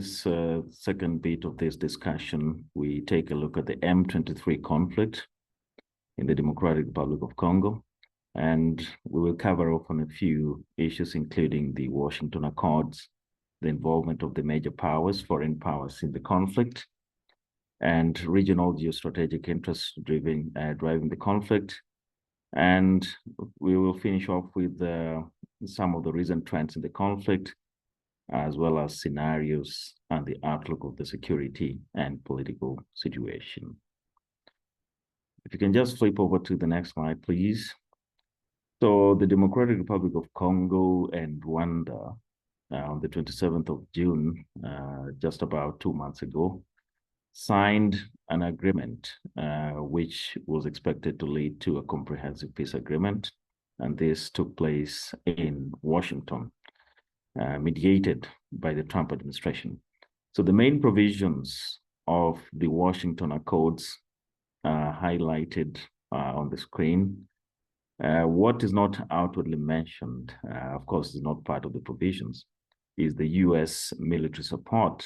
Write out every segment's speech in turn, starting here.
this second bit of this discussion, we take a look at the M23 conflict in the Democratic Republic of Congo, and we will cover off on a few issues, including the Washington Accords, the involvement of the major powers, foreign powers in the conflict, and regional geostrategic interests driving the conflict. And we will finish off with some of the recent trends in the conflict, as well as scenarios and the outlook of the security and political situation. If you can just flip over to the next slide, please. So the Democratic Republic of Congo and Rwanda, on the 27th of June, just about 2 months ago, signed an agreement which was expected to lead to a comprehensive peace agreement. And this took place in Washington, mediated by the Trump administration. So the main provisions of the Washington Accords are highlighted on the screen. What is not outwardly mentioned, of course, is not part of the provisions, is the U.S. military support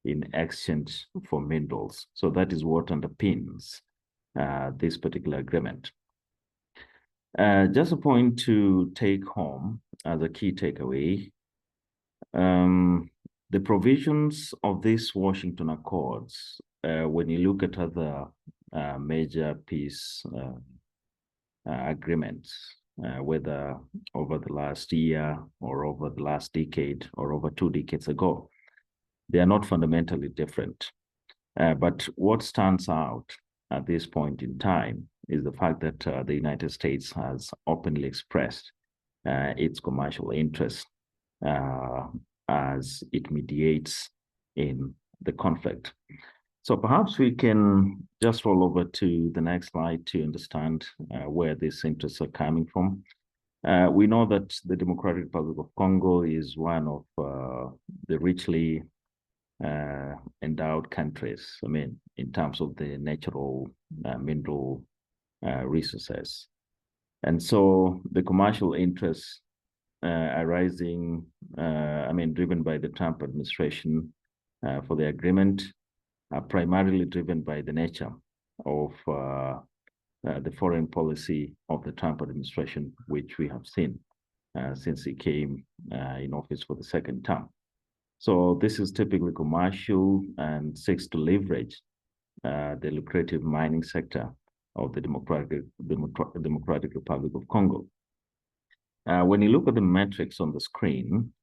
in exchange for minerals. So that is what underpins this particular agreement. Just a point to take home as a key takeaway. The provisions of this Washington Accords, when you look at other major peace agreements, whether over the last year or over the last decade or over 2 decades ago, they are not fundamentally different. But what stands out at this point in time is the fact that the United States has openly expressed its commercial interest as it mediates in the conflict. So perhaps we can just roll over to the next slide to understand where these interests are coming from. We know that the Democratic Republic of Congo is one of the richly endowed countries, I mean, in terms of the natural mineral resources. And so the commercial interests arising, driven by the Trump administration for the agreement are primarily driven by the nature of the foreign policy of the Trump administration, which we have seen since he came in office for the second term. So this is typically commercial and seeks to leverage the lucrative mining sector of the Democratic Republic of Congo. When you look at the metrics on the screen,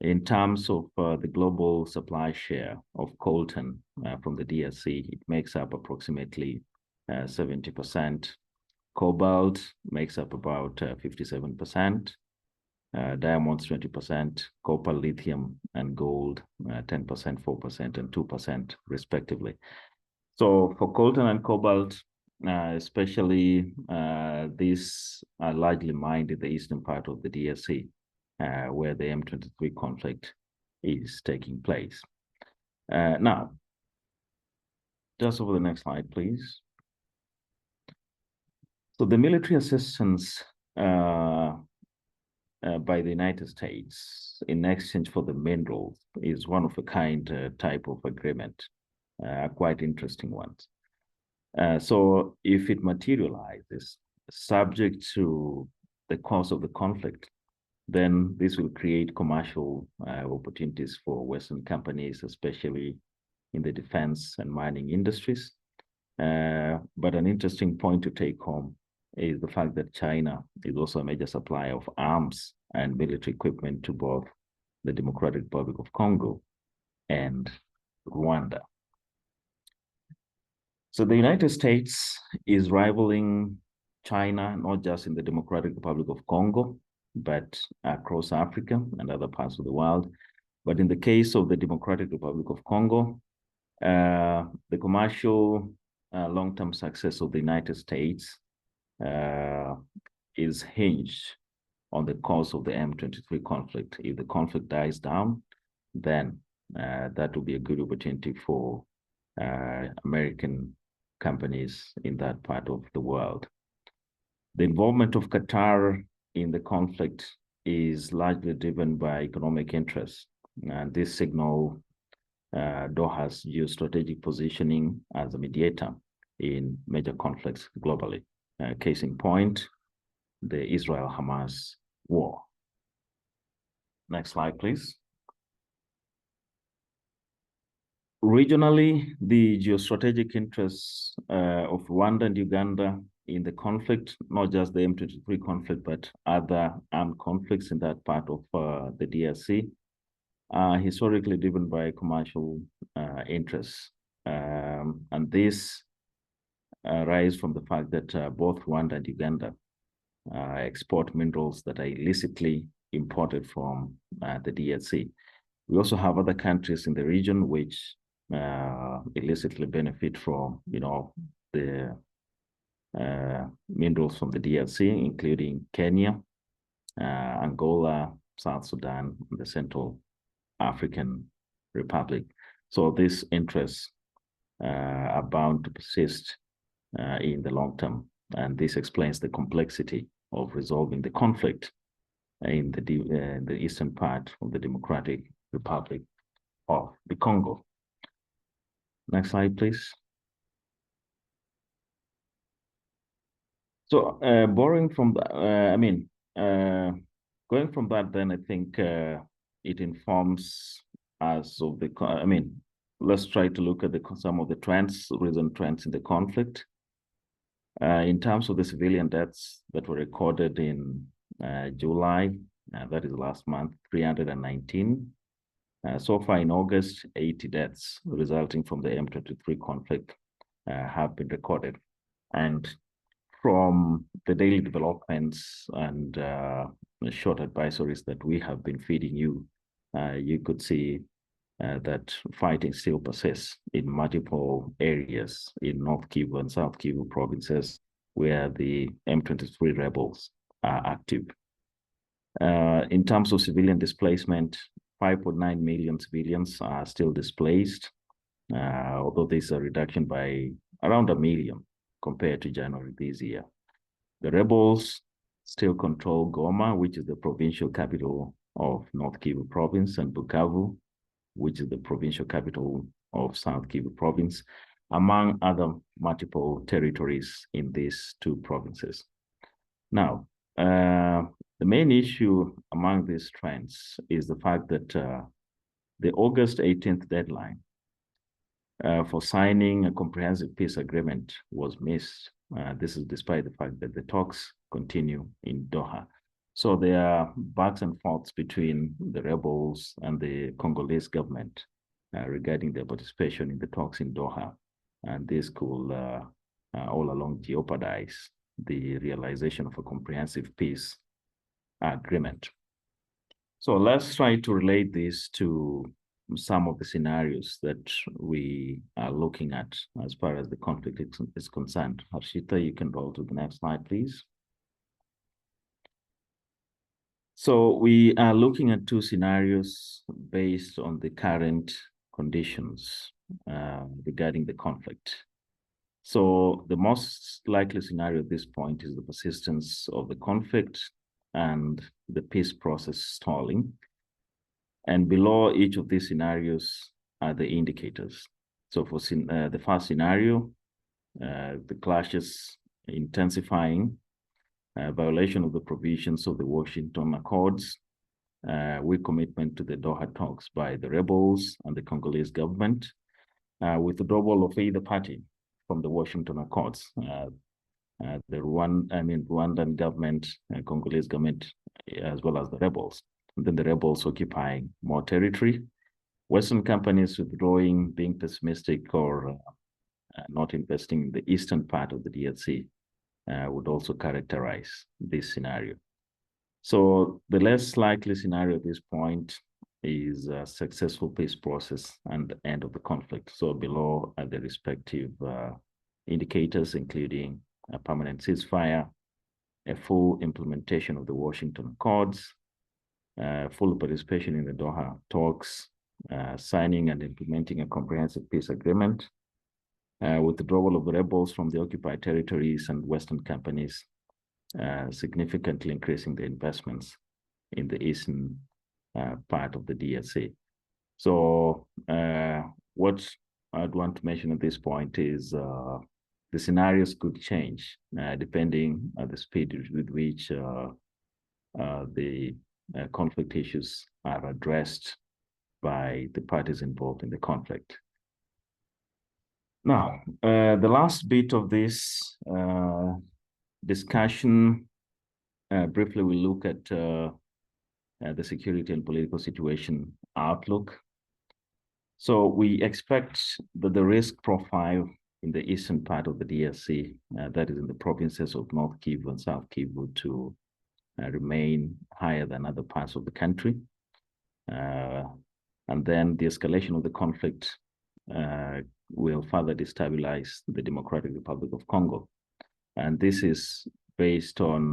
in terms of the global supply share of coltan from the D.R.C, it makes up approximately 70%. Cobalt makes up about 57%. Diamonds 20%, copper, lithium, and gold 10%, 4%, and 2% respectively. So for coltan and cobalt, especially these are largely mined in the eastern part of the D.R.C, where the M23 conflict is taking place. Now, just over the next slide, please. So the military assistance by the United States in exchange for the minerals is one of a kind type of agreement, quite interesting ones. So if it materializes, subject to the cause of the conflict, then this will create commercial opportunities for Western companies, especially in the defense and mining industries. But an interesting point to take home is the fact that China is also a major supplier of arms and military equipment to both the Democratic Republic of Congo and Rwanda. So the United States is rivaling China, not just in the Democratic Republic of Congo, but across Africa and other parts of the world. But in the case of the Democratic Republic of Congo, the commercial long-term success of the United States is hinged on the cause of the M23 conflict. If the conflict dies down, then that will be a good opportunity for American companies in that part of the world. The involvement of Qatar in the conflict is largely driven by economic interests And this signal Doha's geostrategic positioning as a mediator in major conflicts globally. Case in point, the Israel-Hamas war. Next slide, please. Regionally, the geostrategic interests of Rwanda and Uganda in the conflict, not just the M23 conflict, but other armed conflicts in that part of the D.R.C, are historically driven by commercial interests. And this arise from the fact that both Rwanda and Uganda export minerals that are illicitly imported from the D.R.C. We also have other countries in the region which illicitly benefit from, the minerals from the D.R.C, including Kenya, Angola, South Sudan, and the Central African Republic. So these interests are bound to persist in the long term, and this explains the complexity of resolving the conflict in the eastern part of the Democratic Republic of the Congo. Next slide, please. So borrowing from the, going from that, then I think it informs us of the, let's try to look at some of the trends, recent trends in the conflict. In terms of the civilian deaths that were recorded in July, that is last month, 319. So far in August, 80 deaths resulting from the M23 conflict have been recorded. And from the daily developments and the short advisories that we have been feeding you, you could see that fighting still persists in multiple areas in North Kivu and South Kivu provinces where the M23 rebels are active. In terms of civilian displacement, 5.9 million civilians are still displaced, although there's a reduction by around 1 million compared to January this year. The rebels still control Goma, which is the provincial capital of North Kivu province, and Bukavu, which is the provincial capital of South Kivu province, among other multiple territories in these two provinces. Now, the main issue among these trends is the fact that the August 18th deadline for signing a comprehensive peace agreement was missed. This is despite the fact that the talks continue in Doha. So there are backs and forths between the rebels and the Congolese government regarding their participation in the talks in Doha. And this could all along jeopardize the realization of a comprehensive peace agreement. So let's try to relate this to some of the scenarios that we are looking at as far as the conflict is concerned. Harshita, you can roll to the next slide, please. So we are looking at two scenarios based on the current conditions regarding the conflict. So the most likely scenario at this point is the persistence of the conflict and the peace process stalling. And below each of these scenarios are the indicators. So for the first scenario, the clashes intensifying, violation of the provisions of the Washington Accords, weak commitment to the Doha talks by the rebels and the Congolese government, withdrawal of either party from the Washington Accords. The Rwandan government, Congolese government, as well as the rebels. And then the rebels occupying more territory, Western companies withdrawing, being pessimistic, or not investing in the eastern part of the D.R.C. Would also characterize this scenario. So the less likely scenario at this point is a successful peace process and the end of the conflict. So below are the respective indicators, including a permanent ceasefire, a full implementation of the Washington Accords, full participation in the Doha talks, signing and implementing a comprehensive peace agreement, withdrawal of the rebels from the occupied territories and Western companies, significantly increasing the investments in the eastern part of the D.R.C. So what I'd want to mention at this point is the scenarios could change depending on the speed with which the conflict issues are addressed by the parties involved in the conflict. Now, the last bit of this discussion, briefly we'll look at the security and political situation outlook. So we expect that the risk profile in the eastern part of the D.R.C, that is in the provinces of North Kivu and South Kivu, to remain higher than other parts of the country. And then the escalation of the conflict will further destabilize the Democratic Republic of Congo. And this is based on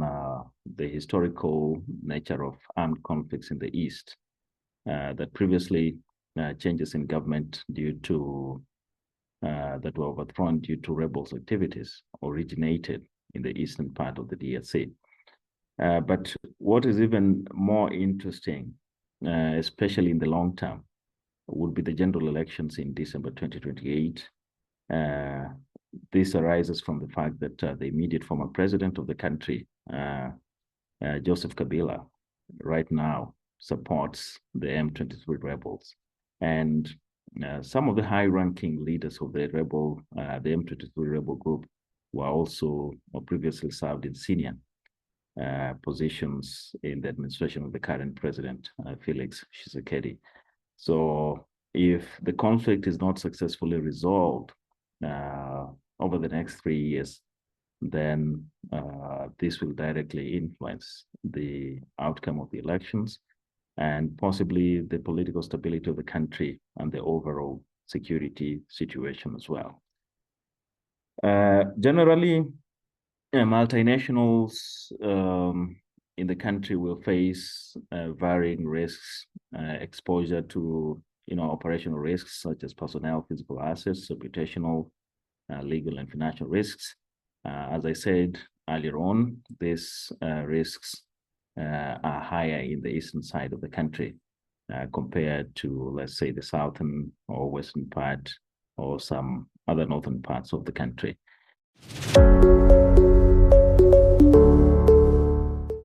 the historical nature of armed conflicts in the East, that previously changes in government due to that were overthrown due to rebels' activities originated in the eastern part of the D.R.C. But what is even more interesting, especially in the long term, would be the general elections in December 2028. This arises from the fact that the immediate former president of the country, Joseph Kabila, right now supports the M23 rebels. And some of the high-ranking leaders of the M23 rebel group were also or previously served in senior positions in the administration of the current president, Felix Tshisekedi. So if the conflict is not successfully resolved over the next 3 years, then this will directly influence the outcome of the elections and possibly the political stability of the country and the overall security situation as well. Generally, multinationals in the country will face varying risks, exposure to operational risks such as personnel, physical assets, reputational, legal and financial risks. As I said earlier on, these risks are higher in the eastern side of the country compared to, let's say, the southern or western part or some other northern parts of the country.